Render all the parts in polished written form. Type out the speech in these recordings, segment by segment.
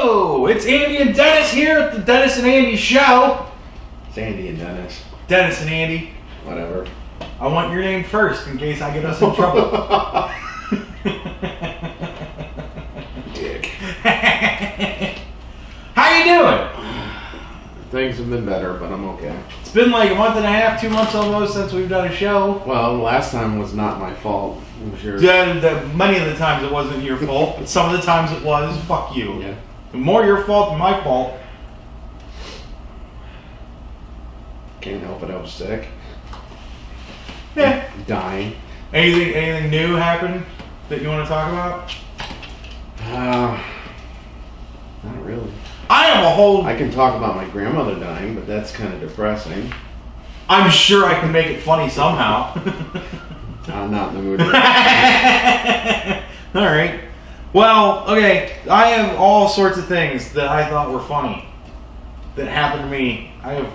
Hello! It's Andy and Dennis here at the Dennis and Andy show. It's Andy and Dennis. Dennis and Andy. Whatever. I want your name first in case I get us in trouble. Dick. How you doing? Things have been better, but I'm okay. It's been like a month and a half, 2 months almost since we've done a show. Well, the last time was not my fault. It was yours. Many of the times it wasn't your fault, but some of the times it was. Fuck you. Yeah. More your fault than my fault. Can't help it, I was sick. Yeah. Dying. Anything new happened that you want to talk about? Not really. I have a whole... I can talk about my grandmother dying, but that's kind of depressing. I'm sure I can make it funny somehow. I'm not in the mood. Alright. Well, okay. I have all sorts of things that I thought were funny that happened to me. I have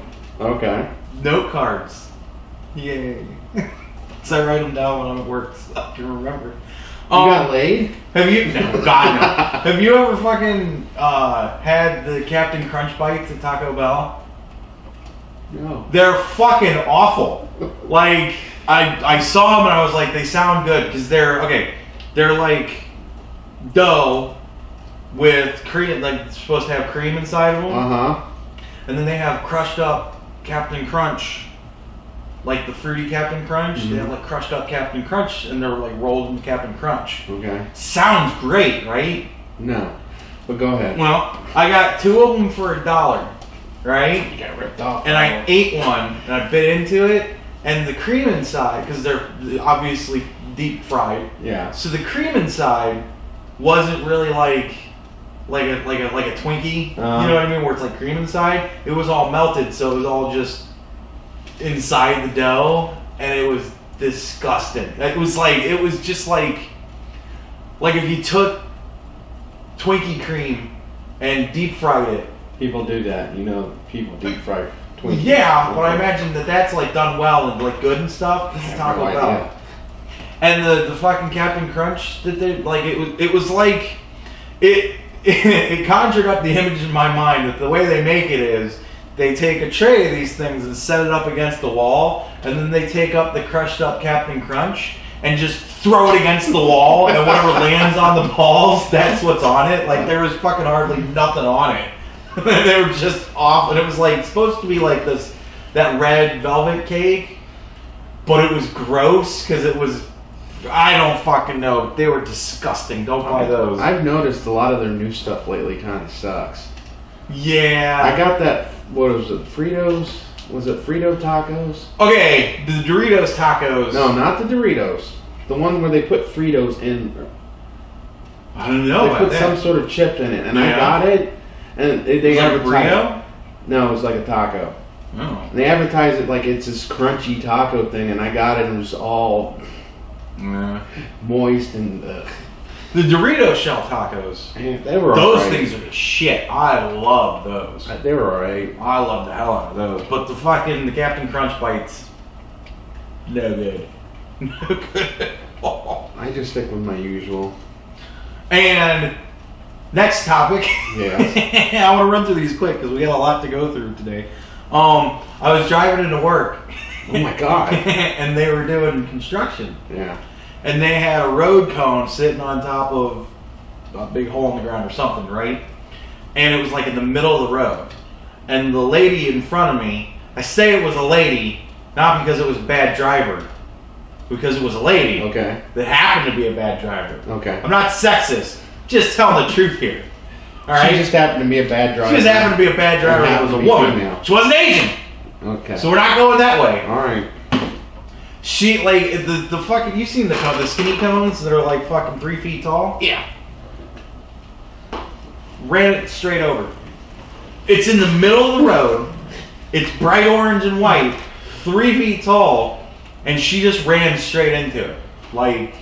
note cards. Yay. So I write them down when I'm at work so I can remember. You got laid? Have you? No, God no. Have you ever fucking had the Captain Crunch bites at Taco Bell? No. They're fucking awful. Like, I saw them and I was like, they sound good because they're like dough with cream, like it's supposed to have cream inside of them. And then they have crushed up Captain Crunch, like the fruity Captain Crunch. Mm-hmm. They have like crushed up Captain Crunch and they're like rolled in Captain Crunch. Okay. Sounds great, right? No. But go ahead. Well, I got 2 of them for $1, right? You got ripped off. And I ate one and I bit into it, and the cream inside, because they're obviously deep fried. Yeah. So the cream inside wasn't really like a Twinkie. You know what I mean? Where it's like cream inside. It was all melted, so it was all just inside the dough, and it was disgusting. It was just like if you took Twinkie cream and deep fried it. People do that. You know, people deep fry Twinkies. Yeah, but I imagine that's like done well and like good and stuff. This is Taco Bell. And the fucking Captain Crunch that they like, it was like it conjured up the image in my mind that the way they make it is they take a tray of these things and set it up against the wall, and then they take up the crushed up Captain Crunch and just throw it against the wall, and whatever lands on the balls, that's what's on it. Like there was fucking hardly nothing on it. They were just off, and it was like supposed to be like that red velvet cake, but it was gross because it was, I don't fucking know. They were disgusting. Don't buy those. I've noticed a lot of their new stuff lately kind of sucks. Yeah. I got that, what was it, Fritos? Was it Frito tacos? Okay, the Doritos tacos. No, not the Doritos. The one where they put Fritos in. I don't know. They put some sort of chip in it, and I got it. And they advertised like a burrito? No, it was like a taco. Oh. And they advertised it like it's this crunchy taco thing, and I got it, and it was all moist and. The Dorito shell tacos. Man, they were those right. things are the shit. I love those. They were alright. I love the hell out of those. But the Captain Crunch bites, no good. No good at all. I just stick with my usual. And next topic. Yeah. I want to run through these quick because we got a lot to go through today. I was driving into work. Oh my god. And they were doing construction. Yeah. And they had a road cone sitting on top of a big hole in the ground or something, right? And it was like in the middle of the road. And the lady in front of me, I say it was a lady, not because it was a bad driver, because it was a lady that happened to be a bad driver. Okay. I'm not sexist, just telling the truth here. All right? She just happened to be a bad driver. She just happened to be a bad driver and it was a woman. Female. She wasn't Asian. Okay. So we're not going that way. Alright. She, like, the fucking, you've seen the skinny cones that are like fucking 3 feet tall? Yeah. Ran it straight over. It's in the middle of the road. It's bright orange and white, 3 feet tall, and she just ran straight into it. Like,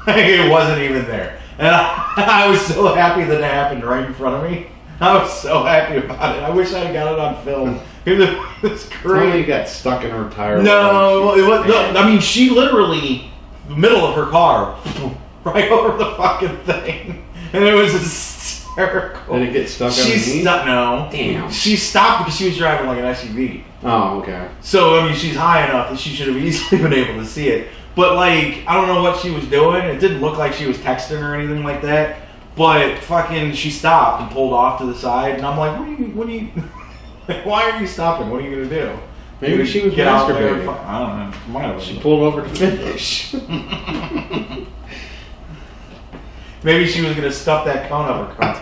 it wasn't even there. And I was so happy that it happened right in front of me. I was so happy about it. I wish I had got it on film. It was great. Totally got stuck in her tire. No, it was, no, I mean, she literally, the middle of her car, right over the fucking thing. And it was hysterical. Did it get stuck She underneath? No. Damn. She stopped because she was driving like an SUV. Oh, okay. So, I mean, she's high enough that she should have easily been able to see it. But, like, I don't know what she was doing. It didn't look like she was texting or anything like that. But fucking, she stopped and pulled off to the side. And I'm like, why are you stopping? What are you going to do? Maybe she was Get out there. masturbating. I don't know. Might have She been. pulled over to finish. Maybe she was going to stuff that cone up her cunt.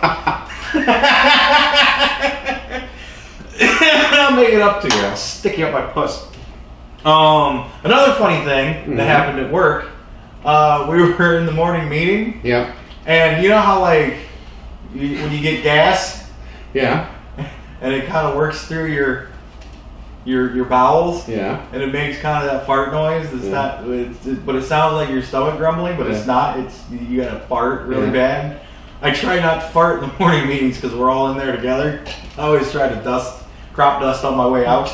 I'll make it up to you. I'll stick you up my puss. Another funny thing that happened at work, we were in the morning meeting. Yep. And you know how, like, when you get gas, Yeah. and it kind of works through your bowels, Yeah. and it makes kind of that fart noise. It's not, but it sounds like your stomach grumbling, but it's not. It's you gotta fart really bad. I try not to fart in the morning meetings because we're all in there together. I always try to crop dust on my way out.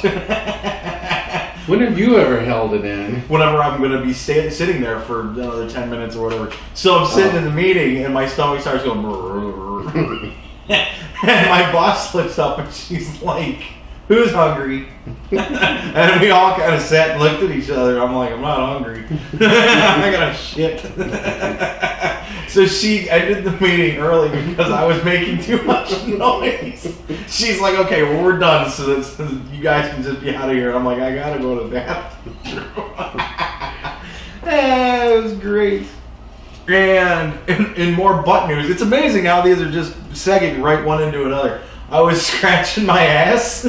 When have you ever held it in? Whenever I'm going to be sitting there for another 10 minutes or whatever. So I'm sitting in the meeting and my stomach starts going brrr. And my boss looks up and she's like, who's hungry? And we all kind of sat and looked at each other. I'm like, I'm not hungry. I got to shit. So she ended the meeting early because I was making too much noise. She's like, okay, well, we're done, so you guys can just be out of here. I'm like, I got to go to the bathroom. It was great. And in more butt news, it's amazing how these are just segging right one into another. I was scratching my ass.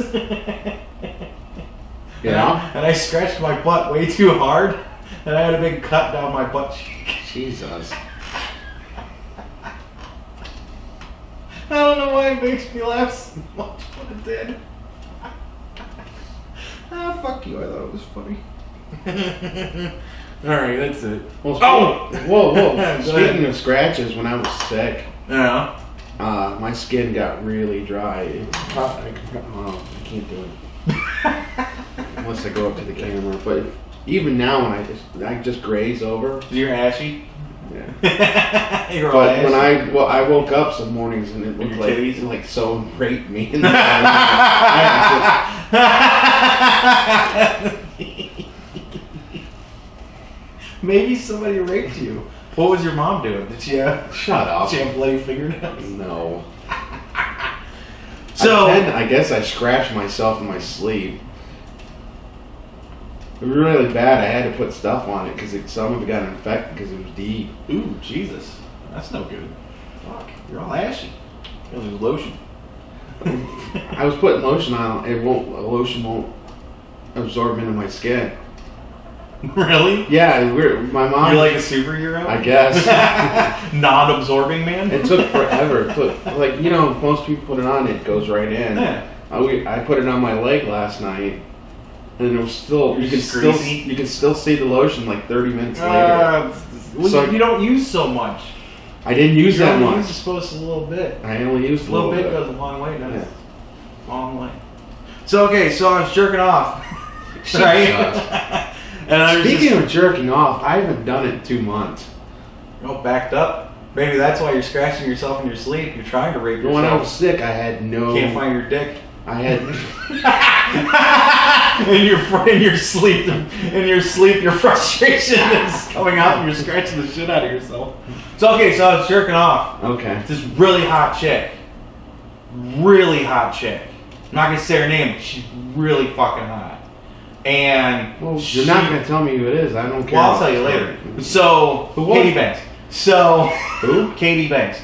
Yeah. And I scratched my butt way too hard, and I had a big cut down my butt cheek. Jesus. I don't know why it makes me laugh so much, but it did. Fuck you, I thought it was funny. Alright, that's it. Well, Oh! Whoa. Speaking of scratches, when I was sick, Yeah. my skin got really dry. I can't do it. Unless I go up to the camera. But even now, when I just graze over. You're ashy? Yeah. You're But ashy. when I woke up some mornings and it looked like someone raped me in the Maybe somebody raped you. What was your mom doing? Did she Shut up. She have bloody fingernails? No. So I guess I scratched myself in my sleep. It was really bad. I had to put stuff on it because some of it got infected because it was deep. ooh, Jesus. That's no good. Fuck. You're all ashy. You lose lotion. I was putting lotion on. Lotion won't absorb into my skin. Really? Yeah, my mom. You're like a superhero? I guess. Non-absorbing man? It took forever. It took, like, most people put it on, it goes right in. Yeah. I put it on my leg last night, and it was still you can still see the lotion like 30 minutes later. So you don't use so much. I didn't use that You much. only use supposed to a little bit. I only used A little bit goes a long way, doesn't it? Yeah. Long way. So okay, so I was jerking off. Right? And I was Speaking of jerking off, I haven't done it in 2 months. backed up. Maybe that's why you're scratching yourself in your sleep. You're trying to rape yourself. When I was sick, I had no. Can't find your dick. I had. in your sleep, your frustration is coming out, and you're scratching the shit out of yourself. So okay, so I was jerking off. Okay. This really hot chick. Really hot chick. I'm not gonna say her name. She's really fucking hot. And You're not gonna tell me who it is. I don't care. Well, I'll tell you later. So Katie Banks. So who? Katie Banks.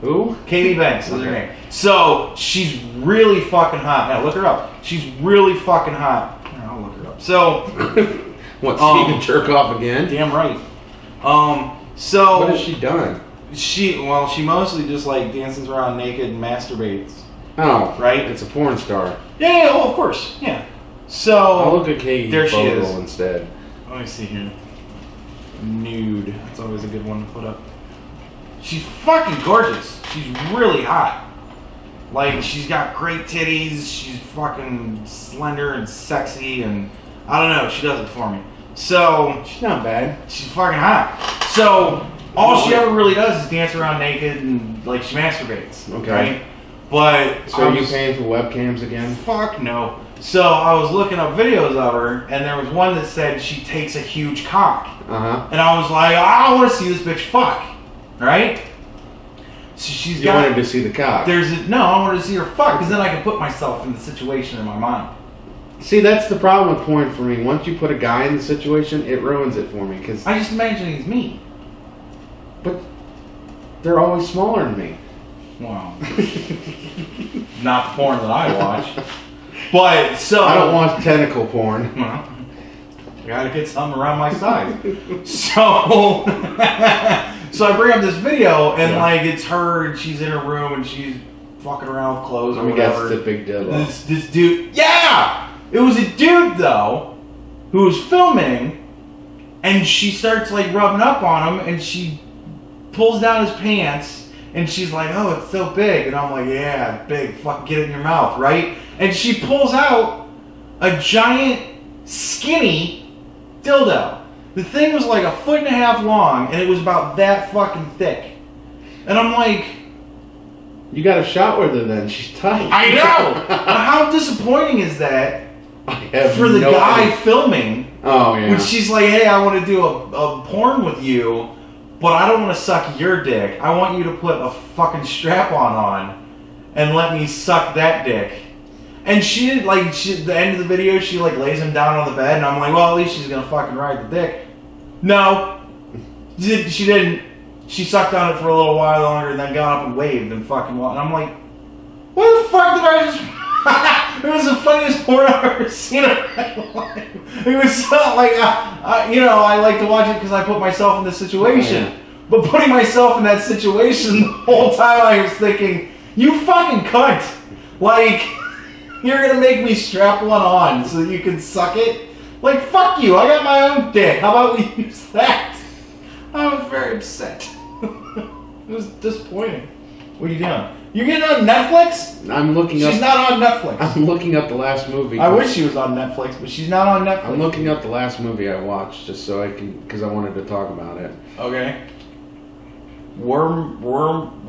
Who? Katie Banks is her name. So she's really fucking hot. Now look her up. She's really fucking hot. I'll look her up. So What? So you can jerk off again? damn right. So What has she done? She mostly just like dances around naked and masturbates. Oh, Right? It's a porn star. Yeah, oh, of course. Yeah. So I'll look at Katie there she is. instead. Let me see here. Nude. That's always a good one to put up. She's fucking gorgeous. She's really hot. Like, she's got great titties. She's fucking slender and sexy, and I don't know. She does it for me. So She's not bad. she's fucking hot. So All she ever really does is dance around naked and like she masturbates. Okay. Right? But so are you paying for webcams again? Fuck no. So I was looking up videos of her, and there was one that said she takes a huge cock. And I was like, I want to see this bitch fuck. Right? So you wanted to see the cock. No, I wanted to see her fuck, because then I can put myself in the situation in my mind. See, that's the problem with porn for me. Once you put a guy in the situation, it ruins it for me. Cause I just imagine he's me. But they're always smaller than me. Well, not the porn that I watch. But so I don't watch tentacle porn. Well, I gotta get something around my size. So, so I bring up this video, and like it's her, and she's in her room, and she's fucking around with clothes or whatever. That's the big deal. This dude, yeah, it was a dude though, who was filming, and she starts like rubbing up on him, and she pulls down his pants. And she's like, oh, it's so big. And I'm like, yeah, big. Fuck, get it in your mouth, right? And she pulls out a giant, skinny dildo. The thing was like 1.5 feet long, and it was about that fucking thick. And I'm like... You got a shot with her then. She's tight. I know! How disappointing is that for the guy filming? Oh, yeah. When she's like, hey, I want to do a porn with you. But I don't want to suck your dick. I want you to put a fucking strap-on on and let me suck that dick. And she did, like, at the end of the video, she, like, lays him down on the bed, and I'm like, well, at least she's gonna fucking ride the dick. No. She didn't. She sucked on it for a little while longer and then got up and waved and fucking walked. And I'm like, what the fuck did I just... It was the funniest porn I've ever seen in my life. It was so, like, you know, I like to watch it because I put myself in this situation. Yeah. But putting myself in that situation, the whole time I was thinking, you fucking cunt. Like, you're going to make me strap one on so that you can suck it? Like, fuck you. I got my own dick. How about we use that? I was very upset. It was disappointing. What are you doing? You're getting on Netflix? I'm looking up... She's not on Netflix. I'm looking up the last movie. I wish she was on Netflix, but she's not on Netflix. I'm looking up the last movie I watched just so I can... Because I wanted to talk about it. Okay. Wyrmwood?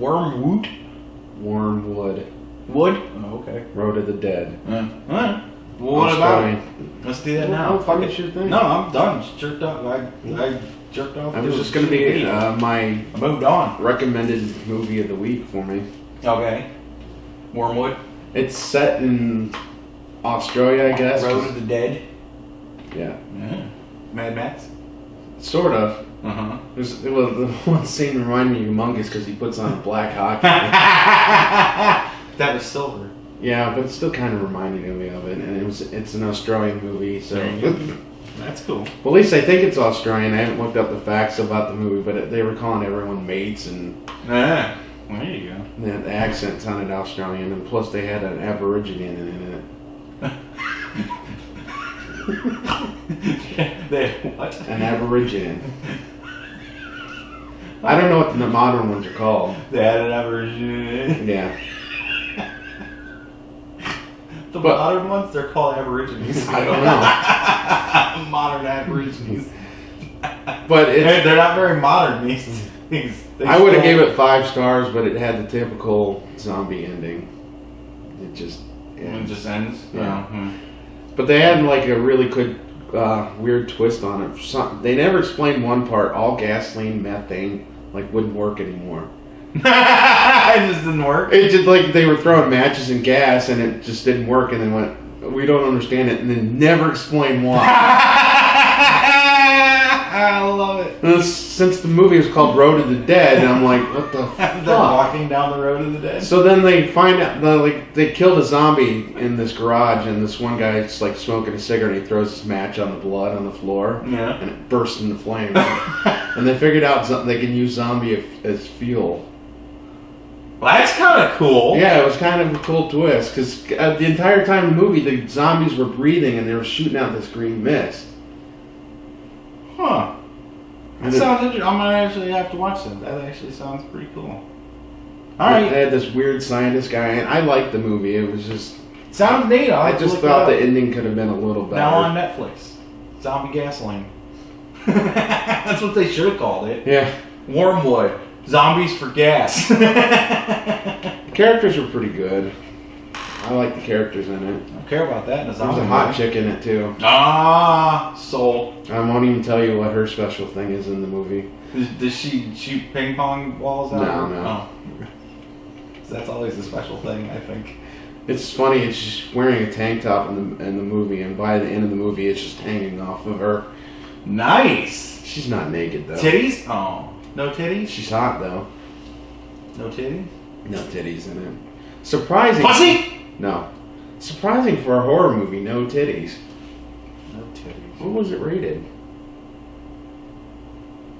Wyrmwood. Wood? Oh, okay. Road of the Dead. Alright. Well, what about it? Let's do that now. Fuck it, your thing. No, I'm done. Just jerked off. I jerked off. I was just going to be my... I moved on. Recommended movie of the week for me. Okay. Wyrmwood? It's set in Australia, I guess. Road of the Dead? Yeah. Mad Max? Sort of. Uh-huh. The one scene reminded me of Humongous because he puts on a black hockey. That was silver. Yeah, but it still kind of reminded me of it. And it's an Australian movie, so... That's cool. Well, at least I think it's Australian. I haven't looked up the facts about the movie, but they were calling everyone mates and... Yeah. Well, there you go. The accent sounded Australian, and plus they had an Aborigine in it. They what? An Aborigine. I don't know what the modern ones are called. They had an Aborigine. Yeah. The modern ones, they're called Aborigines. I don't know. Modern Aborigines. But they're not very modern, these. I would have gave it 5 stars, but it had the typical zombie ending. It just... Yeah. It just ends? Yeah. Mm-hmm. But they had like a really good, weird twist on it. They never explained one part. All gasoline, methane, like wouldn't work anymore. It just didn't work? It just like they were throwing matches and gas and it just didn't work and then went, we don't understand it, and then never explained why. I love it. And since the movie was called Road of the Dead, and I'm like, what the fuck? They're walking down the road of the dead. So then they find out, they killed a zombie in this garage, and this one guy's like smoking a cigarette, and he throws this match on the blood on the floor, and it bursts into flames. And they figured out they can use zombie as fuel. Well, that's kind of cool. Yeah, it was kind of a cool twist, because the entire time in the movie, the zombies were breathing, and they were shooting out this green mist. Huh. That sounds interesting. I'm going to actually have to watch that. That actually sounds pretty cool. Alright. They had this weird scientist guy, and I liked the movie. It was just... Sounds neat. I just thought the ending could have been a little better. Now on Netflix. Zombie Gasoline. That's what they should have called it. Yeah. Wyrmwood. Zombies for gas. The characters were pretty good. I like the characters in it. I don't care about that in a zombie There's a hot chick in it too. Ah, soul. I won't even tell you what her special thing is in the movie. Does she shoot ping pong balls out? No. Oh. That's always a special thing, I think. It's funny. It's just wearing a tank top in the movie, and by the end of the movie, it's just hanging off of her. Nice. She's not naked though. Titties? Oh, no titties. She's hot though. No titties. No titties in it. Surprising. Pussy. No. Surprising for a horror movie. No titties. No titties. What was it rated?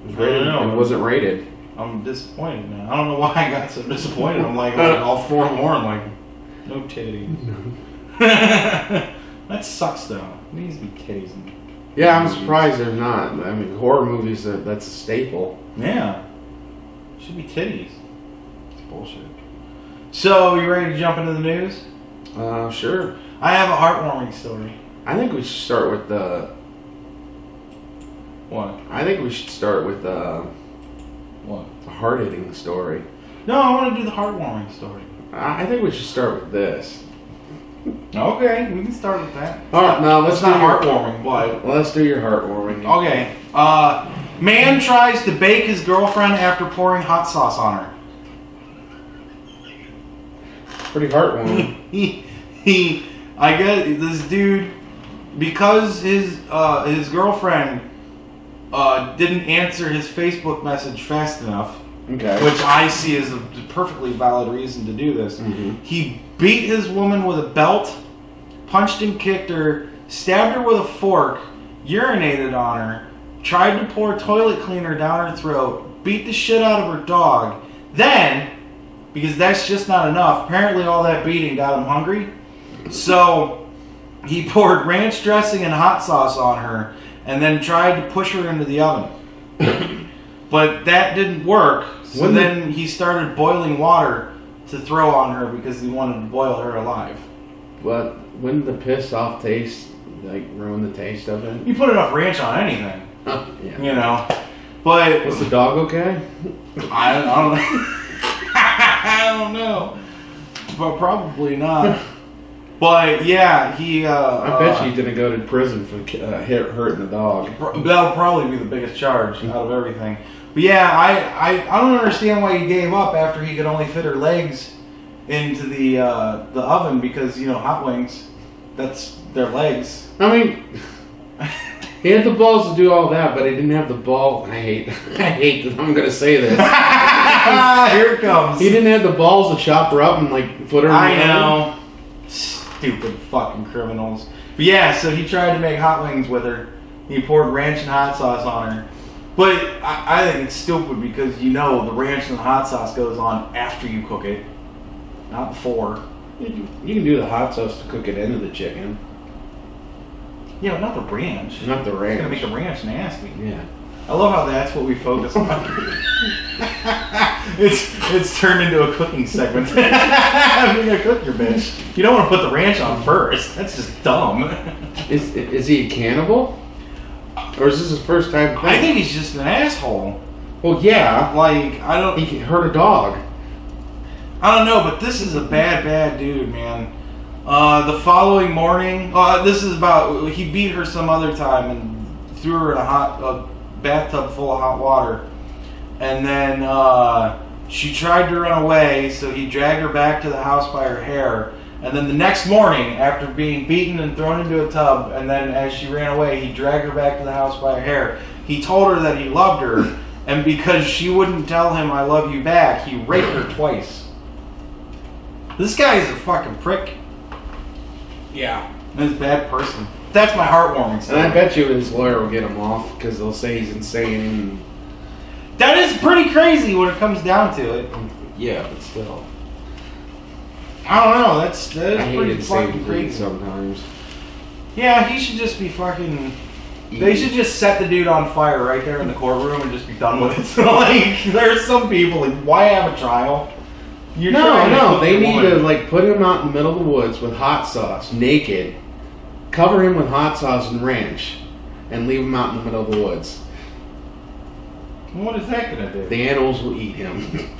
It was I don't rated. know. It wasn't rated. I'm disappointed now. I don't know why I got so disappointed. I'm like all forlorn, like no titties. That sucks though. There needs to be titties in Yeah, I'm surprised there's not. I mean, horror movies, that's a staple. Yeah. Should be titties. It's bullshit. So, you ready to jump into the news? Sure. I have a heartwarming story. I think we should start with the... What? I think we should start with What? a hard-hitting story. No, I want to do the heartwarming story. I think we should start with this. Okay, we can start with that. Alright, now let's not do your... heartwarming, but... Let's do your heartwarming. Okay. Man tries to bake his girlfriend after pouring hot sauce on her. Pretty heartwarming. I guess this dude, because his girlfriend didn't answer his Facebook message fast enough, Okay. which I see as a perfectly valid reason to do this. Mm-hmm. He beat his woman with a belt, punched and kicked her, stabbed her with a fork, urinated on her, tried to pour toilet cleaner down her throat, beat the shit out of her dog. Then, because that's just not enough, apparently all that beating got him hungry. So, he poured ranch dressing and hot sauce on her and then tried to push her into the oven. But that didn't work. So then he started boiling water to throw on her because he wanted to boil her alive. But wouldn't the piss off taste ruin the taste of it? You put enough ranch on anything, Yeah. you know. But Was the dog okay? I don't I don't know. But probably not. But yeah, he. I bet you didn't go to prison for hurting the dog. That'll probably be the biggest charge out of everything. But yeah, I don't understand why he gave up after he could only fit her legs into the oven because hot wings, that's their legs. I mean, he had the balls to do all that, but he didn't have the ball. I hate that I'm gonna say this. Here it comes. He didn't have the balls to chop her up and put her in the I oven. know. Stupid fucking criminals. But yeah, so he tried to make hot wings with her. He poured ranch and hot sauce on her. But I think it's stupid because the ranch and the hot sauce goes on after you cook it, not before. You can do the hot sauce to cook it into the chicken. Yeah, but not the ranch. Not the ranch. It's gonna make the ranch nasty. Yeah. I love how that's what we focus on. It's turned into a cooking segment. You're gonna cook your bitch. You don't want to put the ranch on first. That's just dumb. Is he a cannibal? Or is this his first time thing? I think he's just an asshole. Well, yeah. He hurt a dog. I don't know, but this is a bad dude, man. The following morning, this is about, he beat her some other time and threw her in a bathtub full of hot water. And then she tried to run away, so he dragged her back to the house by her hair. And then the next morning, after being beaten and thrown into a tub, and then as she ran away, he dragged her back to the house by her hair. He told her that he loved her, and because she wouldn't tell him I love you back, he raped her twice. This guy is a fucking prick. Yeah. He's a bad person. That's my heartwarming story. And I bet you his lawyer will get him off because they'll say he's insane. That is pretty crazy when it comes down to it. Yeah, but still. I don't know. That is I hate pretty insane fucking breed crazy. sometimes. Yeah, he should just be fucking... They should just set the dude on fire right there in the courtroom and just be done with it. There's some people, why have a trial? No, they need to put him out in the middle of the woods with hot sauce, naked, cover him with hot sauce and ranch, and leave him out in the middle of the woods. What is that gonna do? The animals will eat him.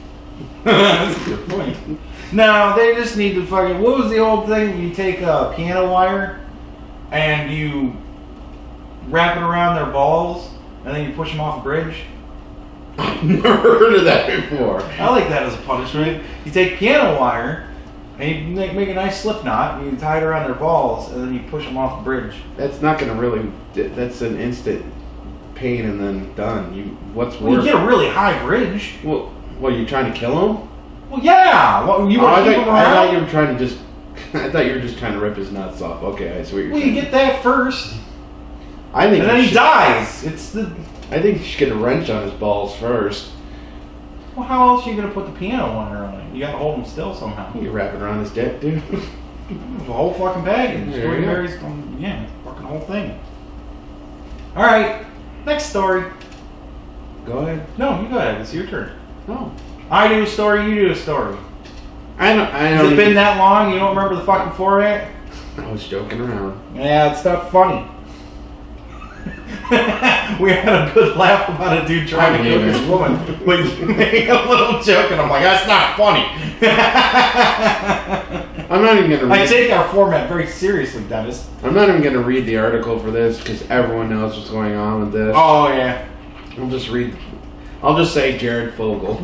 That's a good point. No, they just need to fucking. What was the old thing? You take a piano wire and you wrap it around their balls, and then you push them off a bridge. I've never heard of that before. I like that as a punishment. You take piano wire and you make a nice slip knot, and you tie it around their balls, and then you push them off the bridge. That's not going to really. That's an instant pain and then done. What's well, worse? You get a really high bridge. Well, what, you trying to kill him? Well, yeah. Well, you I thought you were trying to just. I thought you were just trying to rip his nuts off. Okay, I see what you're saying. Well, you get that first. I think. And then he dies. I think you should get a wrench on his balls first. Well, how else are you gonna put the piano wire on it? You gotta hold him still somehow. You wrap it around his dick, dude. The whole fucking bag. Yeah, fucking whole thing. All right, next story. Go ahead. No, you go ahead. It's your turn. No. I do a story. You do a story. I don't. Has it been that long? You don't remember the fucking format? I was joking around. Yeah, it's not funny. We had a good laugh about a dude trying to kill this woman, but you made a little joke, and I'm like, that's not funny. I'm not even gonna. I take our format very seriously, Denis. I'm not even gonna read the article for this because everyone knows what's going on with this. Oh yeah. I'll just read. I'll just say Jerrod Fogel.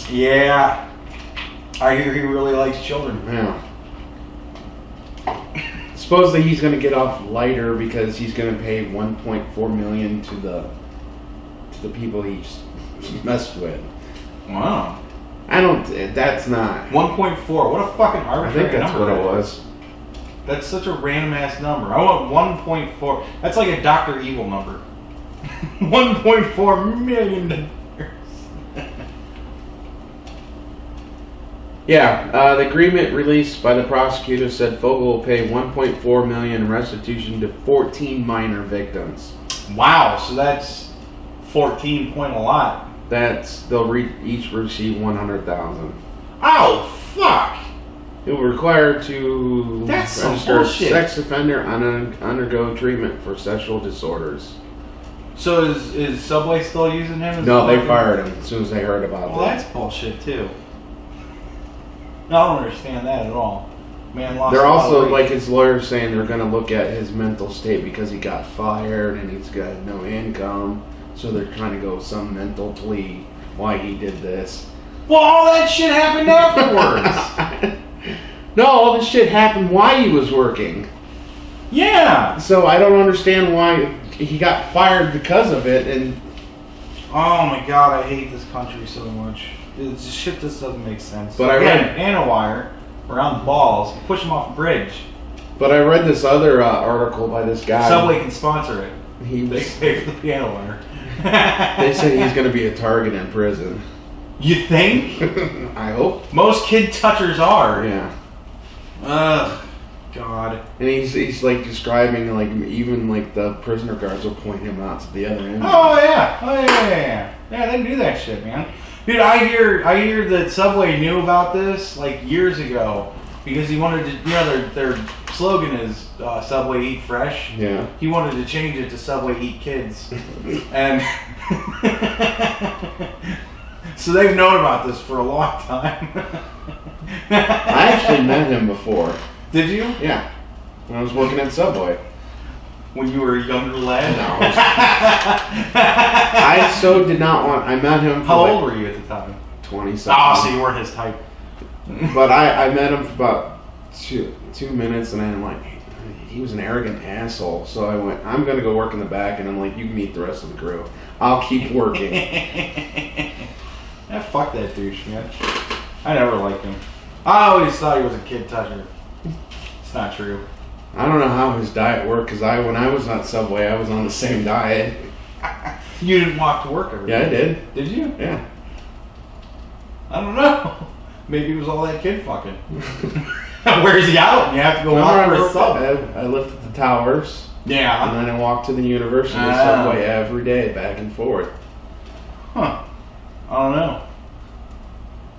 Yeah. I hear he really likes children. Yeah. Supposedly he's going to get off lighter because he's going to pay $1.4 million to the people he's messed with. Wow. I don't. That's not 1.4. What a fucking arbitrary I think that's number what it was. That's such a random ass number. I want 1.4. That's like a Dr. Evil number. 1.4 million. Yeah, the agreement released by the prosecutor said Fogel will pay $1.4 million in restitution to 14 minor victims. Wow, so that's 14 point a lot. They'll each receive $100,000. Oh fuck! It will require to That's register a some bullshit. sex offender and undergo treatment for sexual disorders. So is Subway still using him? No, they fired him as soon as they heard about Well, that. that's bullshit too. I don't understand that at all. Man lost. They're also, weight. like his lawyers saying, they're going to look at his mental state because he got fired and he's got no income. So they're trying to go with some mental plea why he did this. Well, all that shit happened afterwards. No, all this shit happened while he was working. Yeah. So I don't understand why he got fired because of it. And oh my god, I hate this country so much. It's just shit. This doesn't make sense. But I read nanowire around the balls, push them off a bridge. But I read this other article by this guy. Subway can sponsor it. They pay for the piano wire. They say he's going to be a target in prison. You think? I hope. Most kid touchers are. Yeah. Ugh. God. And he's like describing like even like the prisoner guards will point him out to the other end. Oh yeah. Yeah, they do that shit, man. Dude, I hear that Subway knew about this like years ago because he wanted to. You know, their slogan is Subway Eat Fresh. Yeah. He wanted to change it to Subway Eat Kids, and so they've known about this for a long time. I actually met him before. Did you? Yeah. When I was working at Subway. When you were a younger lad? No. I so did not want. I met him. For How like old were you at the time? 20-something. Oh, so you weren't his type. But I met him for about two minutes, and I'm like, he was an arrogant asshole. So I went, I'm gonna go work in the back, and I'm like, you can meet the rest of the crew. I'll keep working. Yeah, fuck that douche, man. I never liked him. I always thought he was a kid toucher. It's not true. I don't know how his diet worked, because when I was on Subway, I was on the same diet. You didn't walk to work every day. Yeah, I did. Did you? Yeah. I don't know. Maybe it was all that kid fucking. Where's he out? And you have to go walk for a sub. I lifted the towers. Yeah. And then I walked to the university Subway every day, back and forth. Huh. I don't know.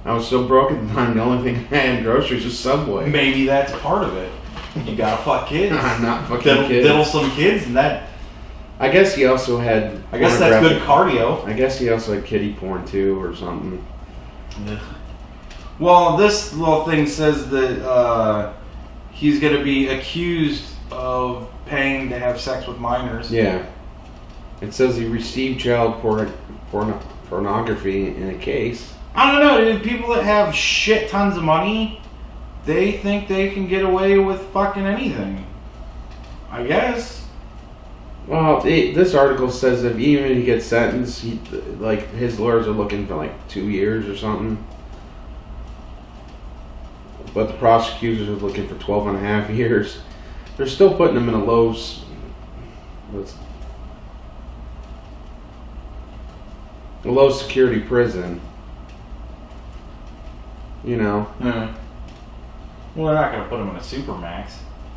I was so broke at the time, the only thing I had in groceries was Subway. Maybe that's part of it. You gotta fuck kids. I'm not fucking kids. Diddle some kids, and that I guess he also had. I guess that's good cardio. I guess he also had kiddie porn too, or something. Ugh. Well, this little thing says that he's going to be accused of paying to have sex with minors. Yeah. It says he received child pornography in a case. I don't know, dude. People that have shit tons of money, they think they can get away with fucking anything. I guess. Well, this article says that even if he gets sentenced, his lawyers are looking for like 2 years or something. But the prosecutors are looking for 12 and a half years. They're still putting him in a low security prison. You know. Yeah. Well, they're not going to put him in a supermax.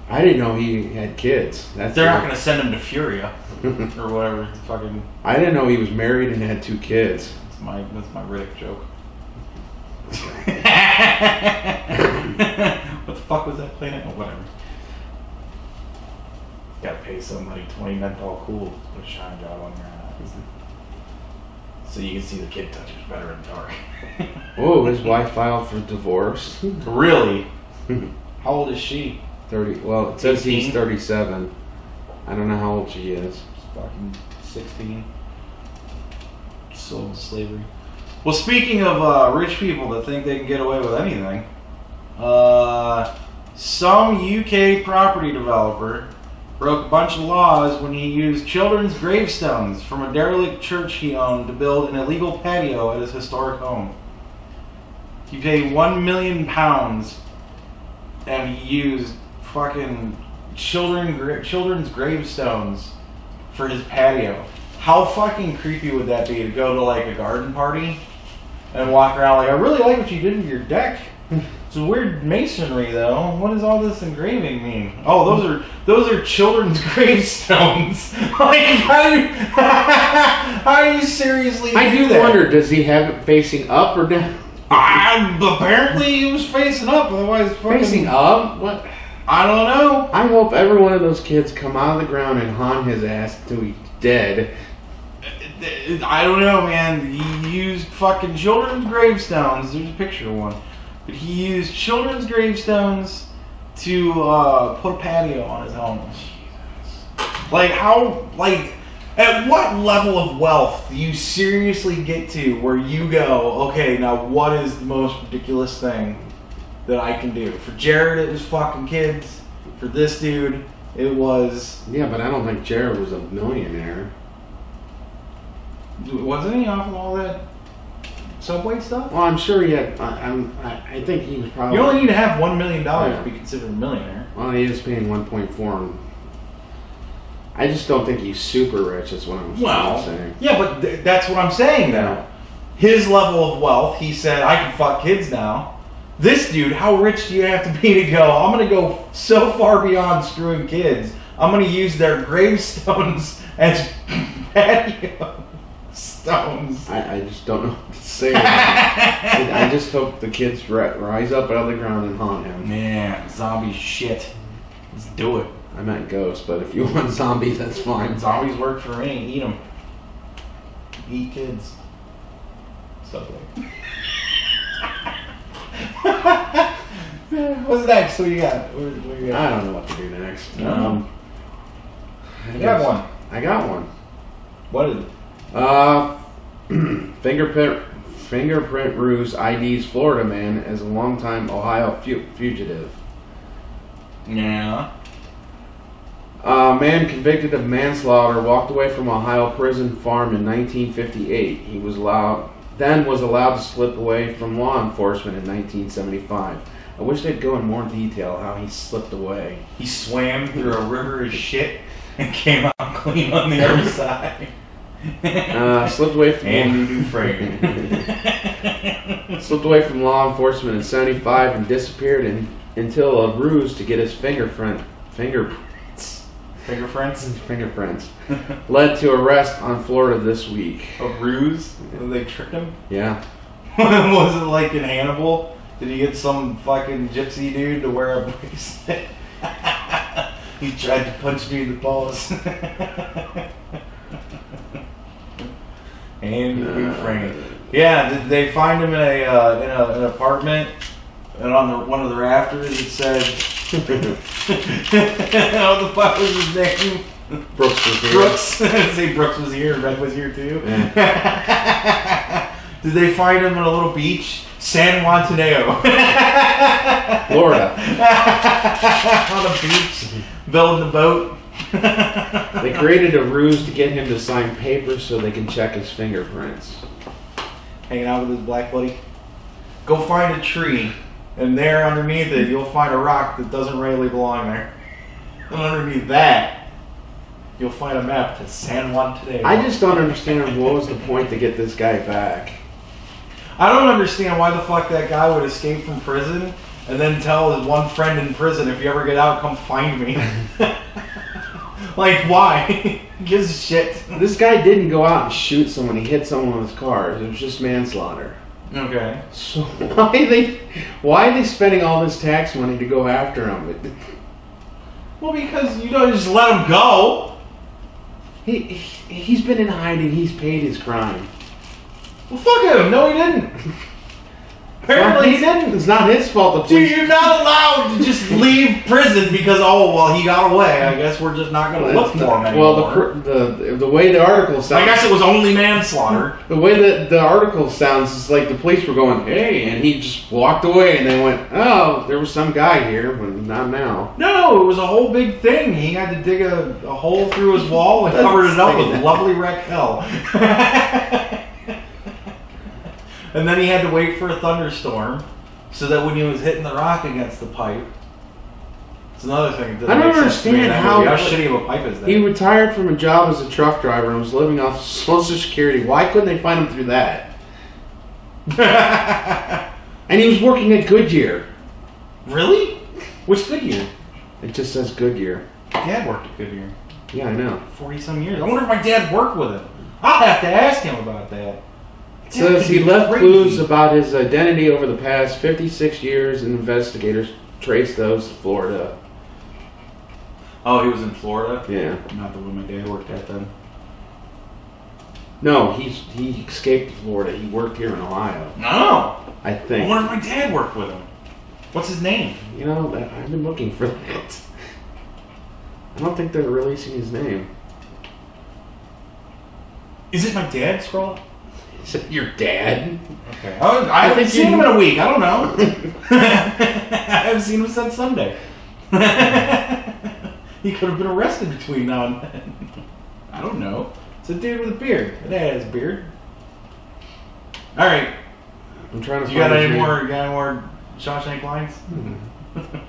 I didn't know he had kids. They're not going to send him to Furia or whatever. Fucking. I didn't know he was married and had 2 kids. That's my Riddick joke. What the fuck was that planet? Oh, whatever. Gotta pay somebody 20 menthol cool to put a shine job on your eyes. So you can see the kid touches better in the dark. Oh, his wife filed for divorce. Really? How old is she? 30. Well, it says 18? he's 37. I don't know how old she is. She's fucking 16. Sold to slavery. Well, speaking of rich people that think they can get away with anything, some UK property developer broke a bunch of laws when he used children's gravestones from a derelict church he owned to build an illegal patio at his historic home. He paid £1 million and he used fucking children's gravestones for his patio. How fucking creepy would that be to go to like a garden party and walk around like, I really like what you did with your deck. It's weird masonry though. What does all this engraving mean? Oh, those are children's gravestones. Like how do you seriously I do do that? wonder, does he have it facing up or down? Apparently he was facing up, otherwise Facing up? What? I don't know. I hope every one of those kids come out of the ground and haunt his ass till he's dead. I don't know, man. He used fucking children's gravestones. There's a picture of one. But he used children's gravestones to put a patio on his home. Like, at what level of wealth do you seriously get to where you go, okay, now what is the most ridiculous thing that I can do? For Jerrod, it was fucking kids. For this dude, it was... Yeah, but I don't think Jerrod was a millionaire. Wasn't he off of all that Subway stuff? Well, I'm sure he had... I think he was probably... You only need to have $1 million to be considered a millionaire. Well, he is paying 1.4. I just don't think he's super rich, is what I'm saying. Yeah, but that's what I'm saying now. His level of wealth, he said, I can fuck kids now. This dude, how rich do you have to be to go, I'm going to go so far beyond screwing kids, I'm going to use their gravestones as patio stones. I just don't know what to say. I just hope the kids rise up out of the ground and haunt him. Man, zombie shit. Let's do it. I meant ghosts, but if you want zombies, that's fine. Zombies work for me. Eat them. Eat kids. Subway. What's next? What you got? What you got? I don't know what to do next. You got one. I got one. What is it? Fingerprint ruse IDs Florida man as a longtime Ohio fugitive. Yeah. A man convicted of manslaughter walked away from Ohio prison farm in 1958. He was allowed to slip away from law enforcement in 1975. I wish they'd go in more detail how he slipped away. He swam through a river of shit and came out clean on the other side. Slipped away from Andy Dufresne. Slipped away from law enforcement in 75 and disappeared until a ruse to get his fingerprints led to arrest on Florida this week. A ruse? They tricked him? Yeah. Was it like in Hannibal? Did he get some fucking gypsy dude to wear a bracelet? He tried to punch me in the balls. And refrained. Yeah, they find him in an apartment, and on one of the rafters it said, "What the fuck was his name?" Brooks was here. Brooks. Say Brooks was here and Red was here too. Yeah. Did they find him on a little beach? San Juantaneo. Florida. On a beach, building a boat. They created a ruse to get him to sign papers so they can check his fingerprints. Hanging out with his black buddy. Go find a tree, and there underneath it you'll find a rock that doesn't really belong there. And underneath that, you'll find a map to San Juantaneo. I just don't understand what was the point to get this guy back. I don't understand why the fuck that guy would escape from prison and then tell his one friend in prison, if you ever get out, come find me. Like, why? Who gives a shit? This guy didn't go out and shoot someone. He hit someone with his car. It was just manslaughter. Okay. So why are they spending all this tax money to go after him? Well, because you don't just let him go. He's been in hiding. He's paid his crime. Well, fuck him. No, he didn't. Apparently he didn't. It's not his fault. The police. You're not allowed to just leave prison because, oh, well, he got away. I guess we're just not going to look for him anymore. Well, the way the article sounds... I guess it was only manslaughter. The way that the article sounds is like the police were going, hey, and he just walked away, and they went, oh, there was some guy here, but not now. No, it was a whole big thing. He had to dig a hole through his wall and covered it up with lovely Raquel. And then he had to wait for a thunderstorm so that when he was hitting the rock against the pipe. It's another thing. I don't understand how shitty of a pipe is that. He retired from a job as a truck driver and was living off Social Security. Why couldn't they find him through that? And he was working at Goodyear. Really? Which Goodyear? It just says Goodyear. Dad worked at Goodyear. Yeah, I know. 40-some years. I wonder if my dad worked with him. I'll have to ask him about that. It says he left clues about his identity over the past 56 years, and investigators traced those to Florida. Oh, he was in Florida? Yeah. Not the one my dad worked at then. No, he escaped Florida. He worked here in Ohio. No. I think. I wonder if my dad worked with him. What's his name? You know, I've been looking for that. I don't think they're releasing his name. Is it my dad, Scroll? Is it your dad? Okay. I haven't seen him in a week. I don't know. I haven't seen him since Sunday. He could have been arrested between now and then. I don't know. It's a dude with a beard. My dad has a beard. All right. I'm trying to. You got any more Shawshank lines?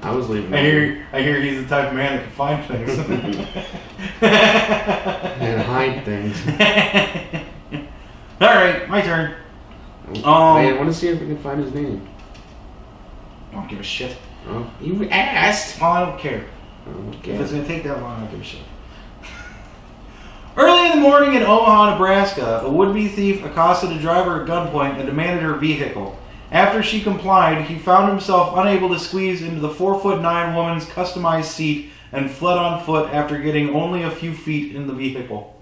I was leaving. I hear he's the type of man that can find things and hide things. All right, my turn. I want to see if we can find his name. I don't give a shit. Oh, you asked. Well, I don't care. Okay. If it's going to take that long, I don't give a shit. Early in the morning in Omaha, Nebraska, a would-be thief accosted a driver at gunpoint and demanded her vehicle. After she complied, he found himself unable to squeeze into the 4'9" woman's customized seat and fled on foot after getting only a few feet in the vehicle.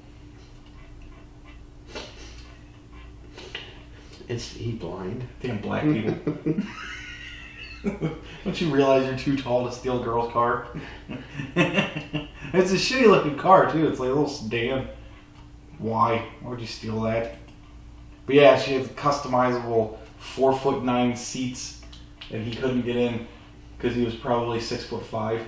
Is he blind? Damn black people. Don't you realize you're too tall to steal a girl's car? It's a shitty looking car too. It's like a little sedan. Why? Why would you steal that? But yeah, she has customizable 4'9" seats, and he couldn't get in because he was probably 6'5".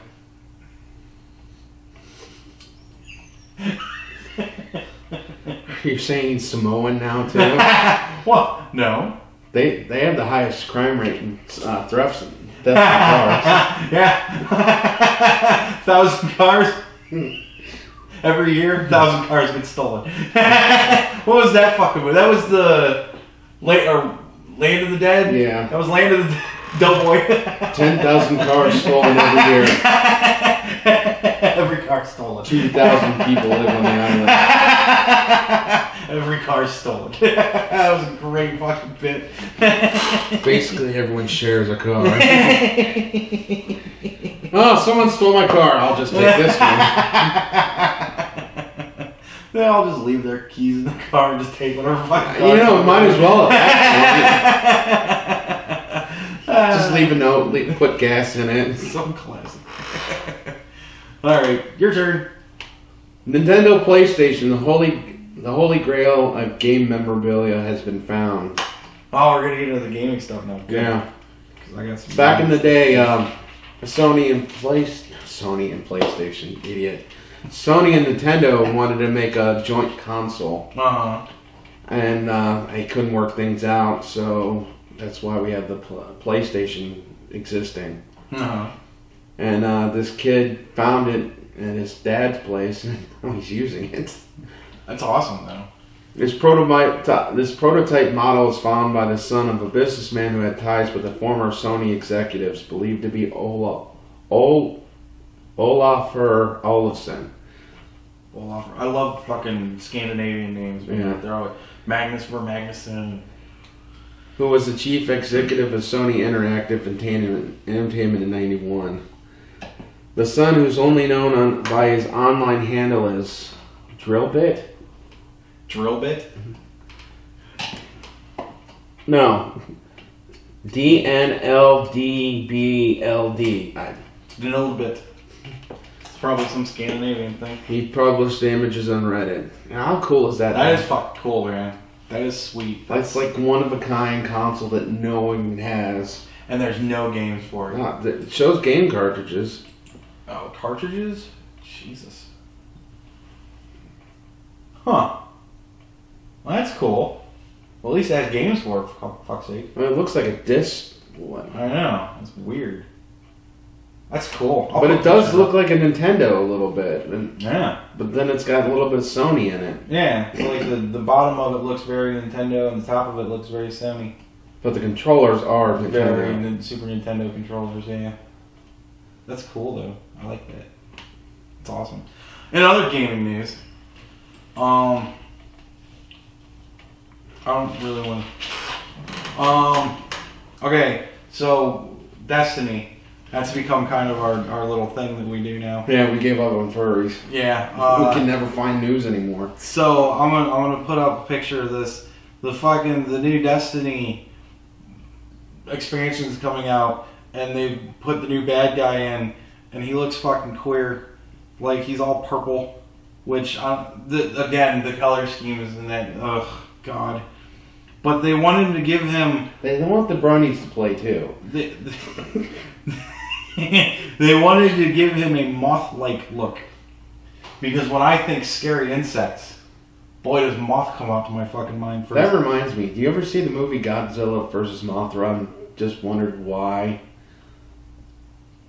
You're saying he's Samoan now too? Well, no. They have the highest crime rate in thefts and cars. Yeah. 1,000 cars. Every year, 1,000 cars get stolen. What was that fucking movie? That was the Land of the Dead? Yeah. That was Land of the Doughboy. 10,000 cars stolen every year. Every car stolen. 2,000 people live on the island. Every car stolen. That was a great fucking bit. Basically, everyone shares a car. Oh, someone stole my car. I'll just take this one. They all just leave their keys in the car and just take whatever fucking car. You know, might as well. Just leave a note, put gas in it. Some classic. Alright, your turn. Nintendo PlayStation, the holy grail of game memorabilia has been found. Oh, we're gonna get into the gaming stuff now. Good. Yeah. I got some Back in the day, Sony and PlayStation, idiot. Sony and Nintendo wanted to make a joint console. Uh-huh. And they couldn't work things out, so that's why we have the PlayStation existing. Uh-huh. And this kid found it at his dad's place, and now he's using it. That's awesome, though. This prototype model is found by the son of a businessman who had ties with the former Sony executives, believed to be Olafur Olafsson. Olafur. I love fucking Scandinavian names. Man. Yeah. They're always Magnus for Magnusson. Who was the chief executive of Sony Interactive Entertainment in '91. The son, who's only known by his online handle as Drillbit. Drillbit? No. DNLDBLD. Drillbit. It's probably some Scandinavian thing. He published the images on Reddit. How cool is that? That is fucking cool, man. That is sweet. That's like one of a kind console that no one has. And there's no games for it. It shows game cartridges. Oh, cartridges? Jesus. Huh. Well, that's cool. Well, at least it has games for it, for fuck's sake. I mean, it looks like a disc. I know. It's weird. That's cool. But it does look like a Nintendo a little bit. Yeah. But then it's got a little bit of Sony in it. Yeah. So like the bottom of it looks very Nintendo and the top of it looks very Sony. But the controllers are Nintendo. Very Super Nintendo controllers, yeah. That's cool, though. I like that. It's awesome. In other gaming news, I don't really want to... okay, so Destiny. That's become kind of our little thing that we do now. Yeah, we gave up on furries. Yeah. We can never find news anymore. So I'm gonna put up a picture of this. The new Destiny expansion is coming out, and they put the new bad guy in, and he looks fucking queer. Like, he's all purple, which, again, the color scheme is in that, ugh, God. But they wanted to give him... They want the bronies to play, too. They wanted to give him a moth-like look. Because when I think scary insects, boy, does moth come up to my fucking mind first. That reminds me, do you ever see the movie Godzilla vs. Mothra and just wondered why?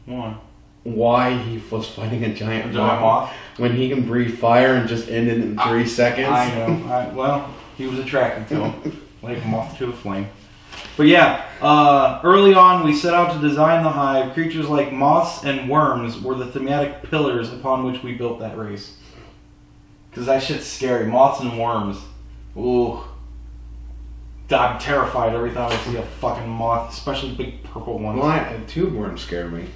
Why? Why he was fighting a giant moth? When he can breathe fire and just end it in 3 seconds? I know. Well, he was attracted to him. Like a moth to a flame. But yeah, early on we set out to design the hive. Creatures like moths and worms were the thematic pillars upon which we built that race. Because that shit's scary. Moths and worms. Ooh. I'm terrified every time I see a fucking moth, especially big purple ones. Why? Tube worms scare me.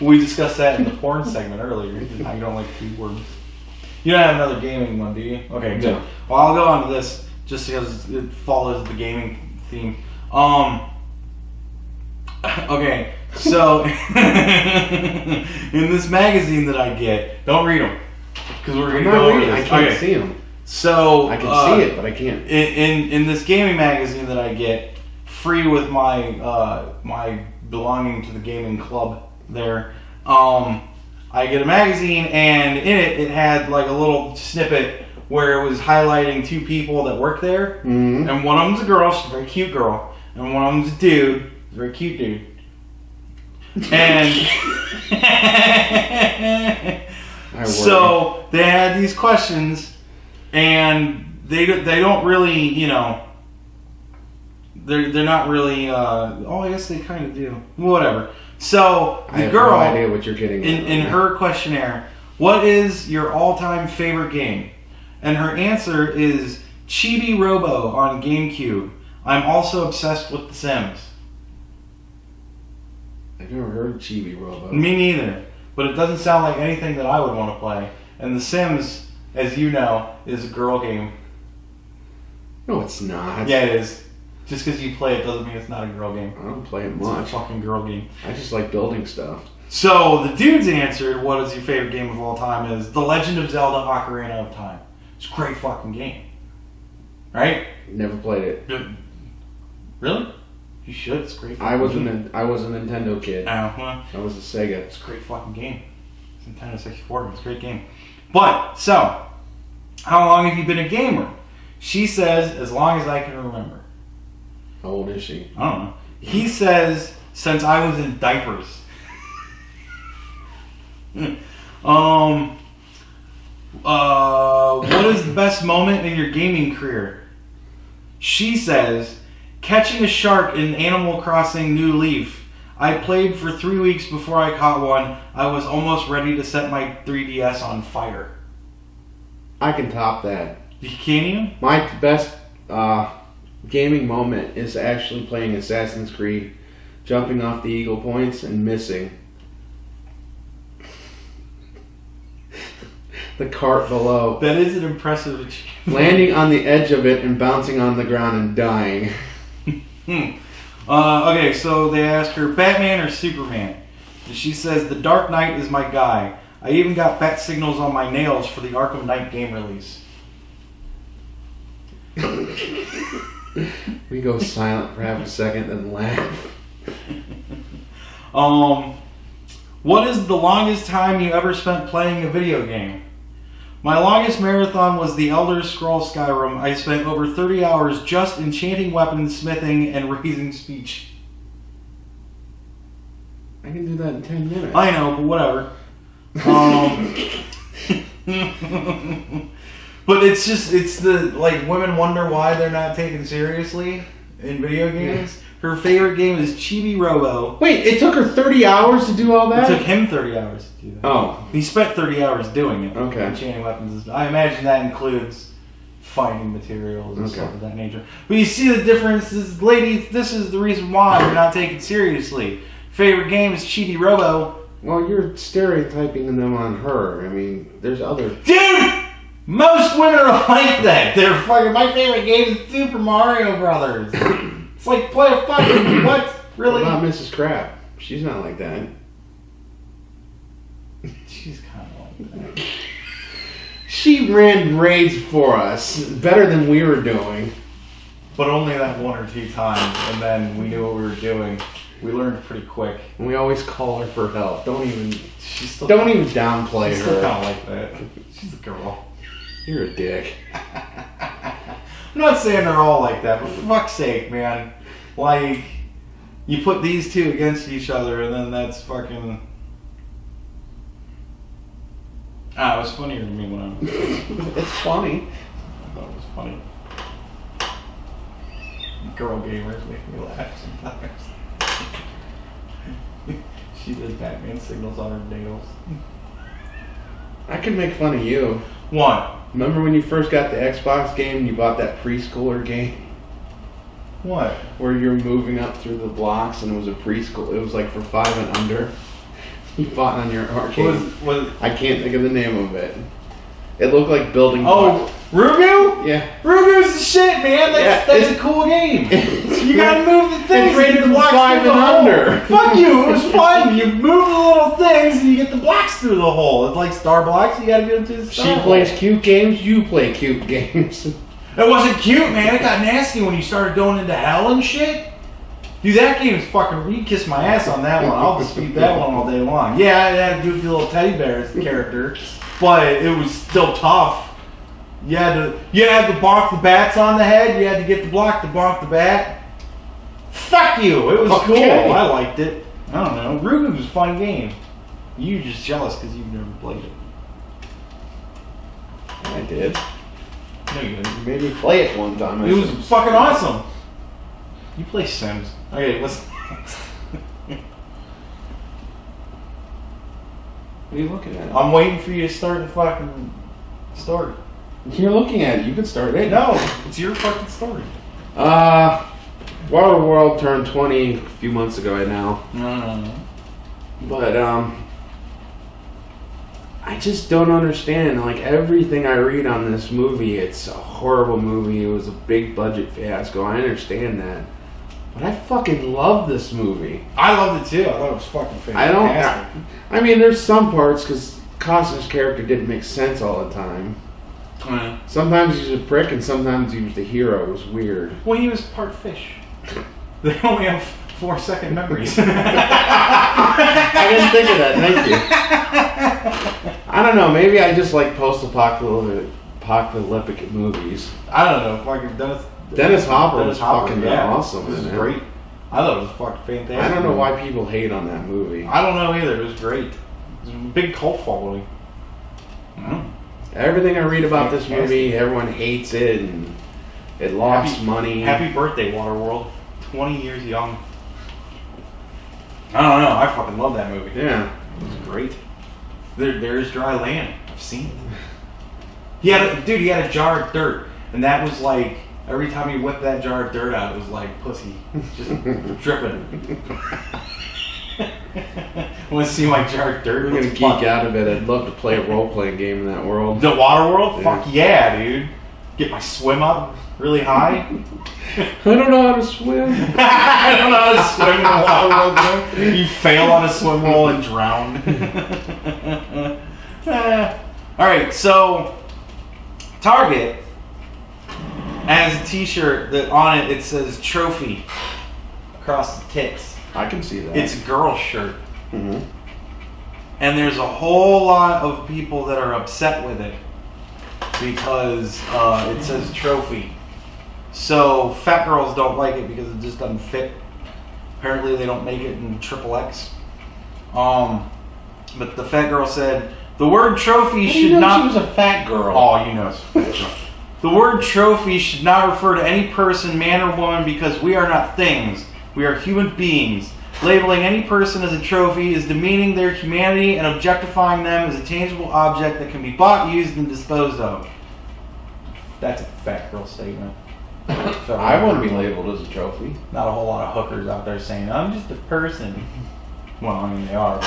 We discussed that in the porn segment earlier. How you don't like tube worms. You don't have another gaming one, do you? Okay, good. No. Well, I'll go on to this just because it follows the gaming theme. Okay, so in this magazine that I get, don't read them because we're going to go over this. I can't see them. So I can see it, but I can't. In this gaming magazine that I get, free with my my belonging to the gaming club there. I get a magazine, and in it had like a little snippet where it was highlighting 2 people that work there, and one of them's a girl, she's a very cute girl, and one of them's a dude, a very cute dude. And so they had these questions, and they don't really, you know, they're not really. I guess they kind of do. Whatever. So the girl, I have no idea what you're getting in her questionnaire, what is your all-time favorite game? And her answer is Chibi Robo on GameCube. I'm also obsessed with The Sims. I've never heard of Chibi Robo. Me neither. But it doesn't sound like anything that I would want to play. And The Sims, as you know, is a girl game. No, it's not. Yeah, it is. Just because you play it doesn't mean it's not a girl game. I don't play it much. It's a fucking girl game. I just like building stuff. So, the dudes answered, what is your favorite game of all time, is The Legend of Zelda Ocarina of Time. It's a great fucking game. Right? Never played it. Really? You should. It's a great fucking I was game. a Nintendo kid. Well, I was a Sega. it's a great fucking game. It's Nintendo 64. It's a great game. But, so, how long have you been a gamer? She says, as long as I can remember. How old is she? I don't know. He says, since I was in diapers. What is the best moment in your gaming career? She says, catching a shark in Animal Crossing New Leaf. I played for 3 weeks before I caught one. I was almost ready to set my 3DS on fire. I can top that. Can you? My best gaming moment is actually playing Assassin's Creed, jumping off the Eagle Points and missing. The cart below. That is an impressive achievement. Landing on the edge of it and bouncing on the ground and dying. Okay, so they asked her, Batman or Superman? And she says, The Dark Knight is my guy. I even got bat signals on my nails for the Arkham Knight game release. We go silent for half a second and laugh. What is the longest time you ever spent playing a video game? My longest marathon was the Elder Scrolls Skyrim. I spent over 30 hours just enchanting weapons, smithing, and raising speech. I can do that in 10 minutes. I know, but whatever. But it's women wonder why they're not taken seriously in video games. Yeah. Her favorite game is Chibi Robo. Wait, it took her 30 hours to do all that? It took him 30 hours to do that. Oh. He spent 30 hours doing it. Okay. Enchanting weapons. I imagine that includes finding materials and stuff of that nature. But you see the difference, ladies, this is the reason why you're not taken seriously. Favorite game is Chibi Robo. Well, you're stereotyping them on her. I mean, there's other... Dude! Most women are like that. They're fucking, my favorite game is Super Mario Brothers. It's like, play a fucking, what? Really? What about Mrs. Crab? She's not like that. She's kind of like that. She ran raids for us, better than we were doing. But only that one or two times, and then we knew what we were doing. We learned pretty quick. And we always call her for help. Don't even downplay her. She's still kind of like that. She's a girl. You're a dick. I'm not saying they're all like that, but for fuck's sake, man. Like, you put these two against each other, and then that's fucking... it was funnier to me when I was... It's funny. I thought it was funny. Girl gamers make me laugh sometimes. She does Batman signals on her nails. I can make fun of you. What? Remember when you first got the Xbox game and you bought that preschooler game? What? Where you're moving up through the blocks and it was a preschool. It was like for 5 and under. You bought on your arcade. I can't think of the name of it. It looked like building blocks. Rugu? Yeah. Rugu's the shit, man. That's a cool game. You gotta move the things. It's rated for 5 and under. Fuck you. It was fun. You move the little things and you get the blocks through the hole. It's like Star Blocks. You gotta get them through the star She plays cute games. You play cute games. It wasn't cute, man. It got nasty when you started going into hell and shit. Dude, that game is fucking... You kiss my ass on that one. I'll dispute that one all day long. Yeah, it had a goofy little teddy bear as the character, but it was still tough. You had to bonk the bats on the head. You had to get the block to bonk the bat. Fuck you! It was cool. I liked it. I don't know. Rugu was a fun game. You're just jealous because you've never played it. I did. No, you didn't. You made me play it one time. It was fucking awesome. You play Sims. Okay, what's next? What are you looking at? I'm waiting for you to start the fucking story. You're looking at it. You can start it. No, it's your fucking story. Waterworld turned 20 a few months ago right now. No. But I just don't understand. Like, everything I read on this movie, it's a horrible movie. It was a big budget fiasco. I understand that. But I fucking love this movie. I loved it too. I thought it was fucking fantastic. I mean, there's some parts because Costner's character didn't make sense all the time. Sometimes he was a prick and sometimes he was the hero. It was weird. Well, he was part fish. They only have 4-second memories. I didn't think of that. Thank you. I don't know. Maybe I just like post-apocalyptic movies. I don't know. Fucking Dennis Hopper was fucking awesome. This is great. I thought it was fucking fantastic. I don't know why people hate on that movie. I don't know either. It was great. It was a big cult following. Everything I read about this movie, everyone hates it and it lost money. Happy birthday, Waterworld. 20 years young. I don't know. I fucking love that movie. Yeah. It was great. There is dry land. I've seen it. He had a jar of dirt, and that was like every time he whipped that jar of dirt out, it was like pussy, just dripping. Want to see my jar of dirt? I'm gonna geek out of it. I'd love to play a role-playing game in that world. The Waterworld? Yeah. Fuck yeah, dude. Get my swim up really high. I don't know how to swim. I don't know how to swim in the Waterworld. You fail on a swim roll and drown. Alright, so Target has a t-shirt that on it says trophy across the tits. I can see that. It's a girl shirt. Mm-hmm. And there's a whole lot of people that are upset with it because it says trophy. So fat girls don't like it because it just doesn't fit. Apparently they don't make it in XXX. But the fat girl said the word trophy should not. She was a fat girl. Oh, you know it's a fat girl. The word trophy should not refer to any person, man or woman, because we are not things. We are human beings. Labeling any person as a trophy is demeaning their humanity and objectifying them as a tangible object that can be bought, used, and disposed of. That's a fat girl statement. So I want to be labeled as a trophy. Not a whole lot of hookers out there saying, I'm just a person. Well, I mean, they are.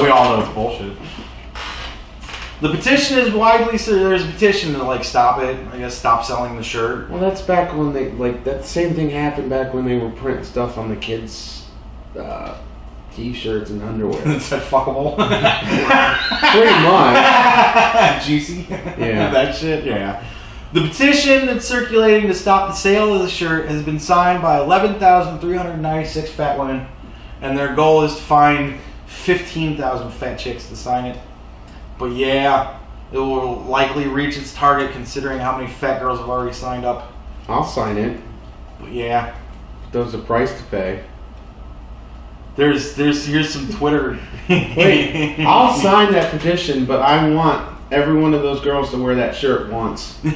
We all know it's bullshit. The petition is widely, so there's a petition to like stop it. I guess stop selling the shirt. Well, that's back when they like that same thing happened back when they were printing stuff on the kids' t-shirts and underwear. It said fuckable. Pretty much. Juicy. Yeah. That shit. Yeah. The petition that's circulating to stop the sale of the shirt has been signed by 11,396 fat women, and their goal is to find 15,000 fat chicks to sign it. But yeah, it will likely reach its target considering how many fat girls have already signed up. I'll sign it. But yeah. There's a price to pay. Here's some Twitter. Wait, I'll sign that petition, but I want every one of those girls to wear that shirt once. I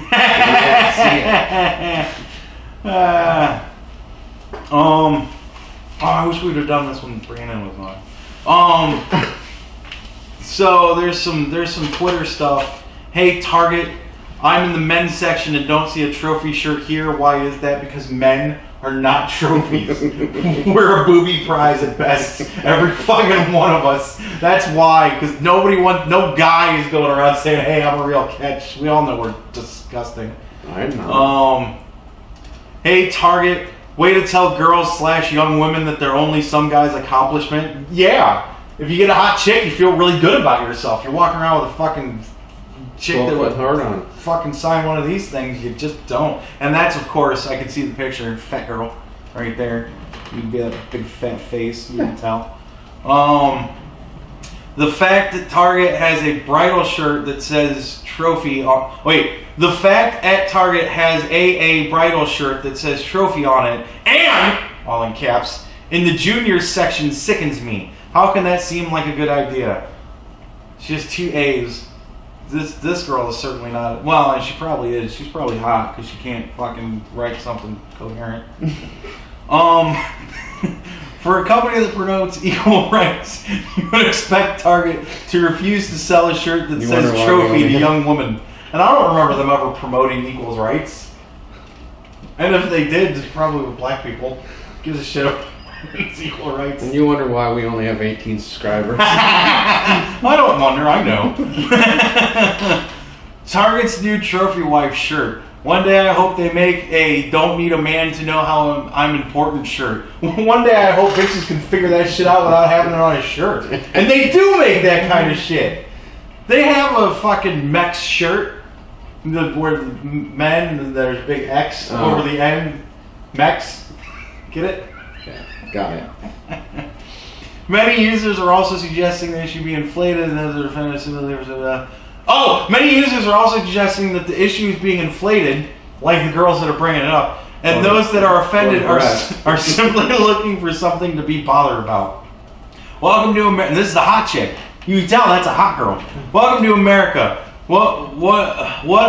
wish we'd have done this when Brandon was on. So there's some Twitter stuff. Hey Target, I'm in the men's section and don't see a trophy shirt here. Why is that? Because men are not trophies. We're a booby prize at best. Every fucking one of us. That's why. Because no guy is going around saying, hey, I'm a real catch. We all know we're disgusting. I know. Hey Target, way to tell girls/young women that they're only some guy's accomplishment. Yeah. If you get a hot chick, you feel really good about yourself. You're walking around with a fucking chick that would fucking sign one of these things. You just don't. And that's, of course, I can see the picture. Fat girl right there. You can get a big fat face. You can tell. The fact that Target has a bridal shirt that says trophy on... Wait. The fact at Target has a bridal shirt that says trophy on it, and, all in caps, in the juniors section sickens me. How can that seem like a good idea? She has 2 A's. This girl is certainly not... Well, and she probably is. She's probably hot because she can't fucking write something coherent. For a company that promotes equal rights, you would expect Target to refuse to sell a shirt that says trophy to young women. And I don't remember them ever promoting equal rights. And if they did, it's probably with black people. Gives a shit It's equal rights. And you wonder why we only have 18 subscribers. I don't wonder, I know. Target's new trophy wife shirt. One day I hope they make a don't need a man to know how I'm important shirt. One day I hope bitches can figure that shit out without having it on a shirt. And they do make that kind of shit. They have a fucking Mex shirt where the men, there's big X over the end. Mex. Get it? Yeah, got it. Many users are also suggesting they should be inflated and others are many users are also suggesting that the issue is being inflated, like the girls that are bringing it up, and those that are offended are simply looking for something to be bothered about. Welcome to America. This is a hot chick. You can tell that's a hot girl. Welcome to America. What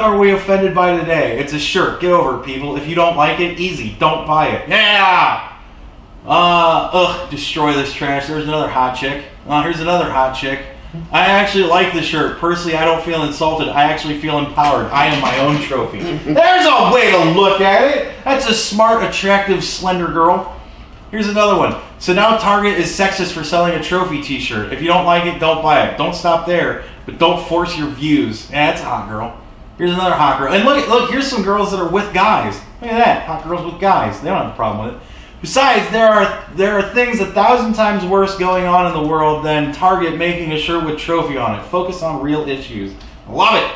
are we offended by today? It's a shirt. Get over it, people. If you don't like it, easy. Don't buy it. Yeah! Destroy this trash. There's another hot chick. Here's another hot chick. I actually like the shirt. Personally, I don't feel insulted. I actually feel empowered. I am my own trophy. There's a way to look at it. That's a smart, attractive, slender girl. Here's another one. So now Target is sexist for selling a trophy t-shirt. If you don't like it, don't buy it. Don't stop there, but don't force your views. Yeah, that's a hot girl. Here's another hot girl. And look, here's some girls that are with guys. Look at that. Hot girls with guys. They don't have a problem with it. Besides, there are things 1,000 times worse going on in the world than Target making a shirt with trophy on it. Focus on real issues. Love it.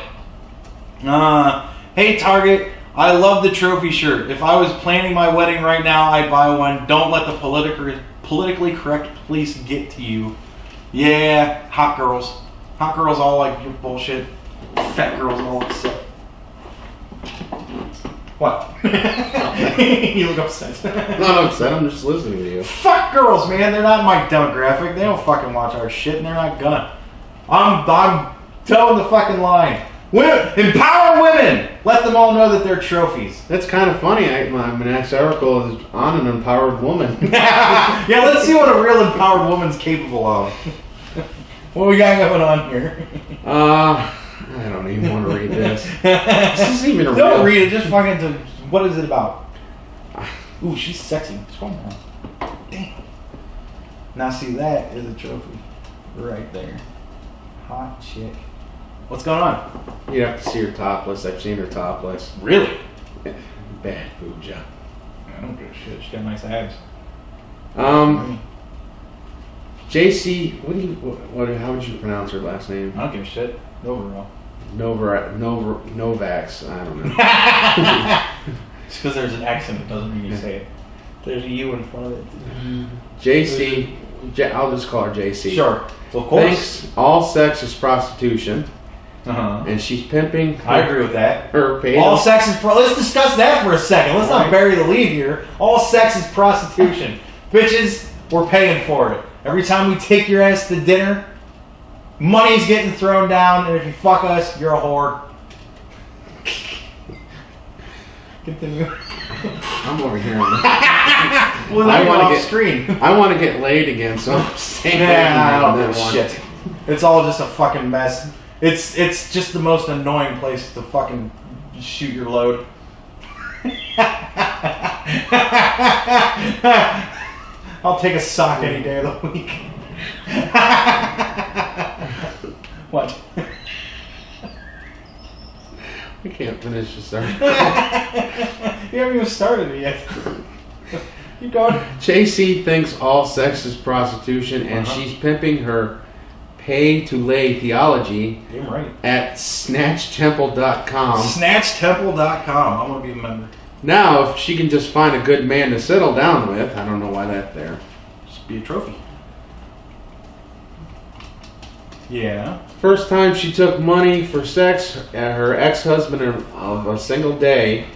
Hey Target, I love the trophy shirt. If I was planning my wedding right now, I'd buy one. Don't let the politically correct police get to you. Yeah, hot girls. Hot girls all like your bullshit. Fat girls all upset. What? You look upset. Not upset, I'm just listening to you. Fuck girls, man. They're not my demographic. They don't fucking watch our shit, and they're not gonna. I'm telling the fucking line. Women, empower women. Let them all know that they're trophies. That's kind of funny. My next article is on an empowered woman. Yeah, let's see what a real empowered woman's capable of. What we got going on here? I don't even want to read this. This isn't even a real... Don't read it, just fucking... What is it about? Ooh, she's sexy. Damn. Now see, that is a trophy. Right there. Hot chick. What's going on? You have to see her topless. I've seen her topless. Really? Bad boob job. I don't give a shit. She's got nice abs. JC, how would you pronounce her last name? I don't give a shit. Overall. Novax, I don't know. Just because there's an accent, it doesn't mean you say it. There's a U in front of it. JC, I'll just call her JC. Sure. Well, of course. Thinks all sex is prostitution. And she's pimping. I agree with that. Her paid. All sex is let's discuss that for a second. Let's not bury the lead here. All sex is prostitution. Bitches, we're paying for it. Every time we take your ass to dinner, money's getting thrown down, and if you fuck us, you're a whore. Continue. I'm over here. Well, I want to get screen. I want to get laid again, so I'm staying I don't give a shit. It's all just a fucking mess. It's just the most annoying place to fucking shoot your load. I'll take a sock any day of the week. What? I can't finish this article. You haven't even started it yet. Keep going. JC thinks all sex is prostitution, and she's pimping her pay-to-lay theology at snatchtemple.com. Snatchtemple.com. I want to be a member. Now, if she can just find a good man to settle down with, I don't know why that's there. Just be a trophy. Yeah. First time she took money for sex, her ex-husband of a single day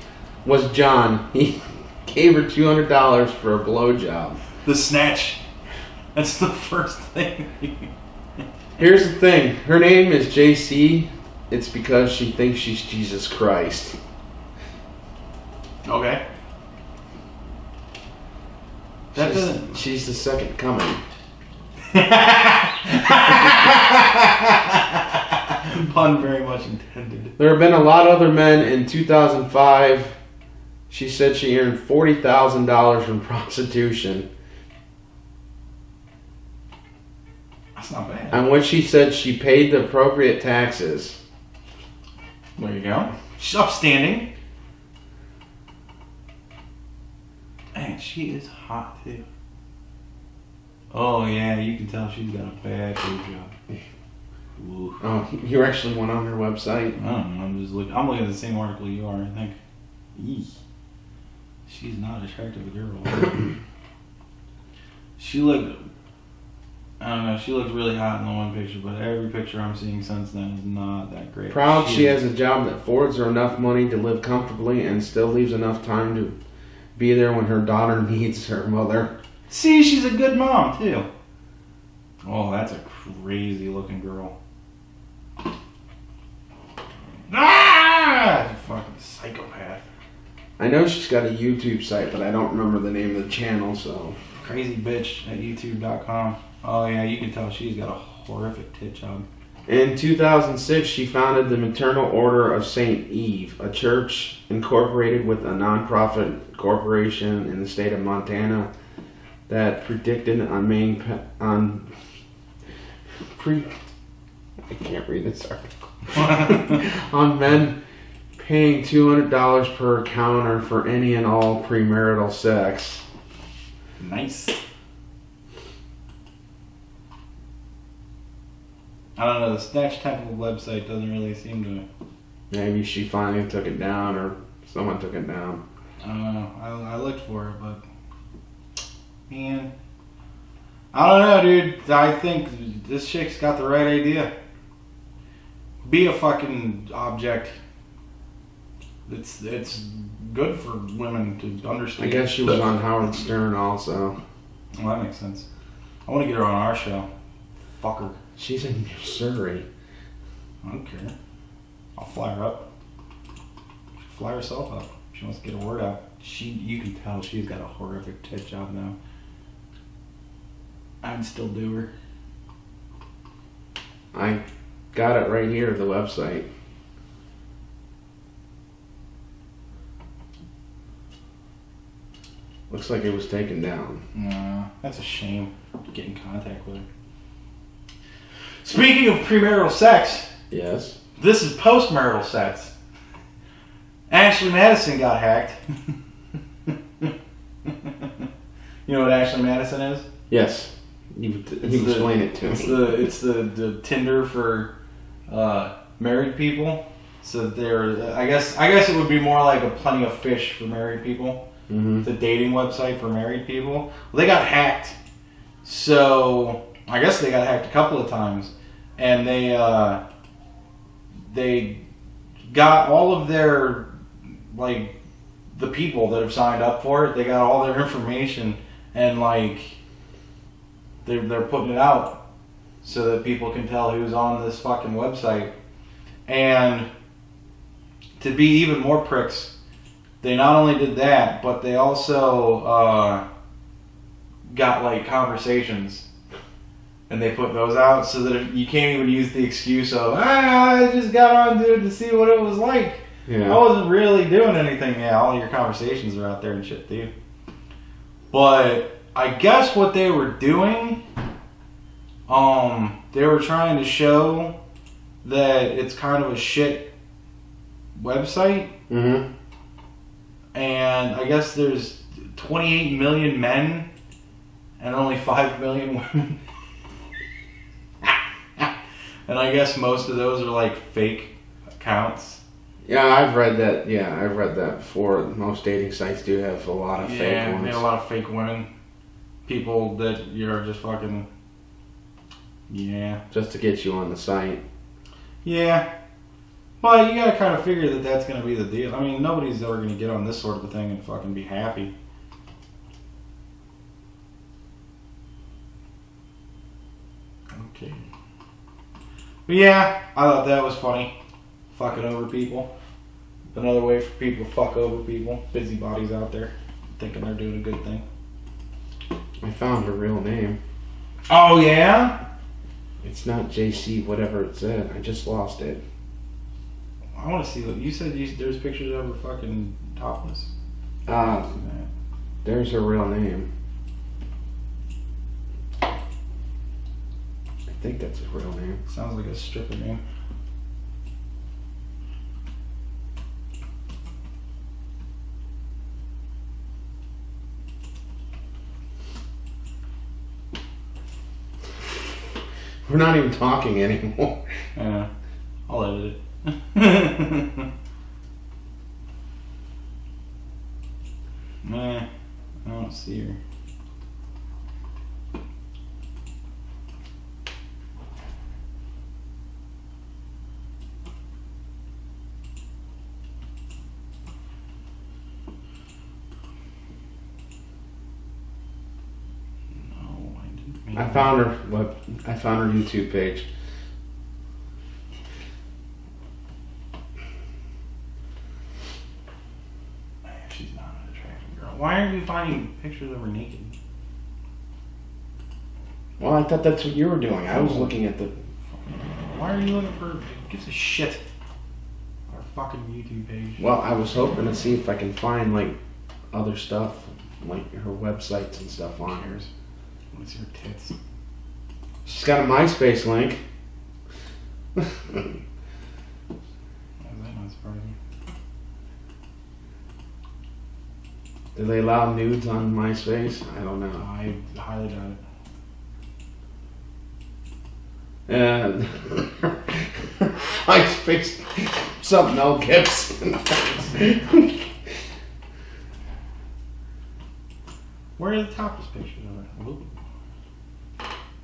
was John. He gave her $200 for a blowjob. The snatch. That's the first thing. Here's the thing. Her name is JC. It's because she thinks she's Jesus Christ. Okay. She's the second coming. Pun very much intended. There have been a lot of other men. In 2005, she said she earned $40,000 from prostitution. That's not bad. On which she said she paid the appropriate taxes. There you go. She's upstanding. And she is hot too. Oh yeah, you can tell she's got a bad food job. Ooh. Oh, you actually went on her website? I don't know. I'm just looking. I'm looking at the same article you are. I think. Eesh. She's not attractive a girl. She looked. I don't know. She looked really hot in the one picture, but every picture I'm seeing since then is not that great. Proud she has a job that affords her enough money to live comfortably and still leaves enough time to be there when her daughter needs her mother. See, she's a good mom too. Oh, that's a crazy looking girl. Ah! Fucking psychopath. I know she's got a YouTube site, but I don't remember the name of the channel, so. Crazy bitch at youtube.com. Oh yeah, you can tell she's got a horrific tit job. In 2006, she founded the Maternal Order of St. Eve, a church incorporated with a nonprofit corporation in the state of Montana that predicted I can't read this article. On men paying $200 per encounter for any and all premarital sex. Nice. I don't know, the Snatch Temple website doesn't really seem to... Maybe she finally took it down, or someone took it down. I don't know. I looked for it, but... Man... I don't know, dude. I think this chick's got the right idea. Be a fucking object. It's good for women to understand. I guess she was on Howard Stern also. Well, that makes sense. I want to get her on our show. Fuck her. She's in Surrey. I don't care. I'll fly her up. She'll fly herself up. She wants to get a word out. You can tell she's got a horrific tit job now. I'd still do her. I got it right here, the website. Looks like it was taken down. Nah, that's a shame. Get in contact with her. Speaking of premarital sex. Yes. This is postmarital sex. Ashley Madison got hacked. You know what Ashley Madison is? Yes. You explain it to me. It's the Tinder for married people. So I guess it would be more like a Plenty of Fish for married people. Mm-hmm. The dating website for married people. Well, they got hacked. So I guess they got hacked a couple of times, and they got all of their, like, the people that have signed up for it. They got all their information, and like they're putting it out so that people can tell who's on this fucking website. And to be even more pricks, they not only did that, but they also got like conversations, and they put those out so that you can't even use the excuse of I just got on to see what it was like. Yeah. I wasn't really doing anything. Yeah, all your conversations are out there and shit, dude. But I guess what they were doing, they were trying to show that it's kind of a shit website. Mm-hmm. And I guess there's 28 million men and only 5 million women. And I guess most of those are like fake accounts. Yeah, I've read that. Yeah, I've read that before. Most dating sites do have a lot of fake ones. Yeah, a lot of fake women. People that you're just fucking... Yeah. Just to get you on the site. Yeah. Well, you gotta kind of figure that that's gonna be the deal. I mean, nobody's ever gonna get on this sort of a thing and fucking be happy. Okay. But yeah, I thought that was funny. Fucking over people. Another way for people to fuck over people. Busybodies out there thinking they're doing a good thing. I found her real name. Oh, yeah? It's not JC, whatever it said. I just lost it. I want to see what you said. There's pictures of her fucking topless. There's her real name. I think that's his real name. Sounds like a stripper name. We're not even talking anymore. Yeah, I'll edit it. Nah, I don't see her. I found her. I found her YouTube page. She's not an attractive girl. Why aren't you finding pictures of her naked? Well, I thought that's what you were doing. I was looking at the. Why are you looking for? Who gives a shit? Our fucking YouTube page. Well, I was hoping to see if I can find like other stuff, like her websites and stuff on here. What's your tits? She's got a MySpace link. Why is that not surprising? Do they allow nudes on MySpace? I don't know. I highly doubt it. And MySpace, something Mel Gibson. Where are the topless pictures of her? Ooh.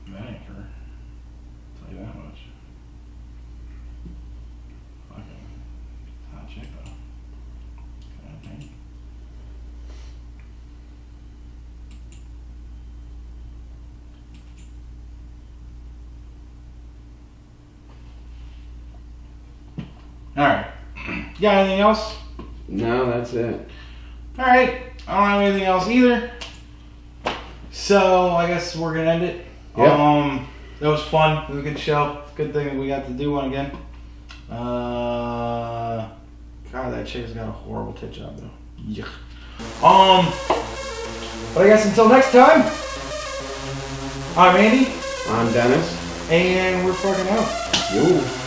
That ain't her. I'll tell you that much. Fucking hot chick though. Okay. Alright. You got anything else? No, that's it. Alright. I don't have anything else either. So I guess we're gonna end it. Yep. That was fun. It was a good show. Good thing that we got to do one again. God, that chick has got a horrible tit job though. Yuck. But I guess until next time, I'm Andy. I'm Dennis. And we're fucking out. Yo.